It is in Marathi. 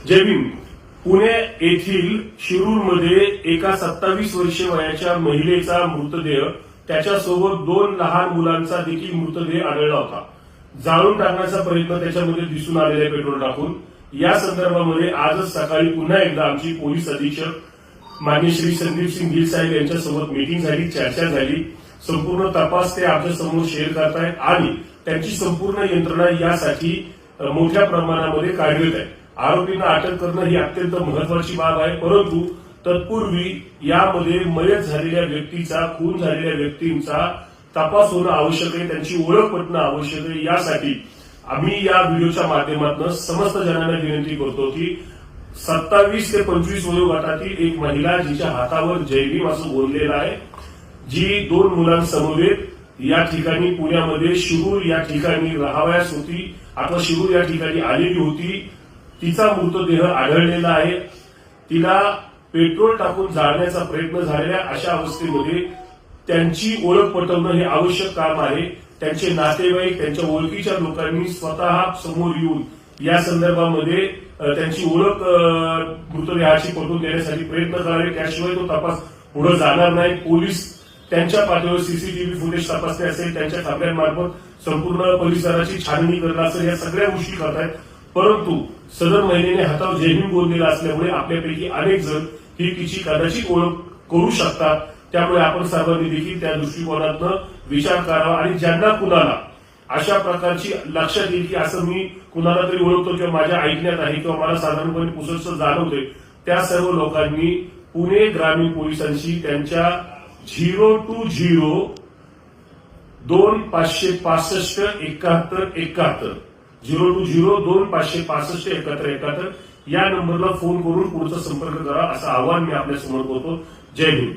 जय भीम. पुणे येथील शिरूरमध्ये एका 27 वर्षीय वयाच्या महिलेचा मृतदेह, त्याच्यासोबत 2 लहान मुलांचा देखील मृतदेह आढळला होता. जाळून टाकण्याचा प्रयत्न त्याच्यामध्ये दिसून आलेला आहे पेट्रोल टाकून. या संदर्भामध्ये आजच सकाळी पुन्हा एकदा आमची पोलीस अधीक्षक माननीय श्री संदीप सिंग गिल साहेब यांच्यासोबत मीटिंग झाली, चर्चा झाली. संपूर्ण तपास ते आमच्या समोर शेअर करतायत आणि त्यांची संपूर्ण यंत्रणा यासाठी मोठ्या प्रमाणामध्ये कार्यरत आहे. आरोपींना अटक करणं ही अत्यंत महत्वाची बाब आहे, परंतु तत्पूर्वी यामध्ये मयत झालेल्या व्यक्तीचा, खून झालेल्या व्यक्तींचा तपास होणं आवश्यक आहे, त्यांची ओळख पटणं आवश्यक आहे. यासाठी आम्ही या व्हिडिओच्या माध्यमातून समस्त जणांना विनंती करतो की 27 ते 25 वयोगटातील एक महिला जिच्या हातावर जय भीम असं बोललेलं आहे, जी 2 मुलांसमवेत या ठिकाणी पुण्यामध्ये शिरूर या ठिकाणी राहावयास होती अथवा शिरूर या ठिकाणी आलेली होती, तिचा मृतदेह आढळलेला आहे. तिला पेट्रोल टाकून जाळण्याचा प्रयत्न झालेला. अशा अवस्थेमध्ये त्यांची ओळख पटवणं हे आवश्यक काम आहे. त्यांचे नातेवाईक, त्यांच्या ओळखीच्या लोकांनी स्वतः समोर येऊन या संदर्भामध्ये त्यांची ओळख मृतदेहाची पटवून देण्यासाठी प्रयत्न करावे. त्याशिवाय तो तपास पुढे जाणार नाही. पोलीस त्यांच्या पातळीवर सीसीटीव्ही फुटेज तपासणे असेल, त्यांच्या खात्यांमार्फत संपूर्ण परिसराची छाननी करणं असेल, या सगळ्या गोष्टी करतायत. परंतु सदर महिलेने हातावर जय भीम बोललेला असल्यामुळे आपल्यापैकी अनेक जण ही तिची कदाचित ओळख करू शकतात. त्यामुळे आपण सर्वांनी देखील त्या दृष्टिकोनातून विचार करावा आणि ज्यांना कुणाला अशा प्रकारची लक्षात येईल की असं मी कुणाला तरी ओळखतो किंवा माझ्या ऐकण्यात आहे किंवा मला साधारणपणे पुसटसं जाणवते, त्या सर्व लोकांनी पुणे ग्रामीण पोलिसांशी त्यांच्या 020 2565 71 71 020 2565 71 71 या नंबरला फोन करून पुढचा संपर्क करा, असं आवाहन मी आपल्या समोर करतो. जय हिंद.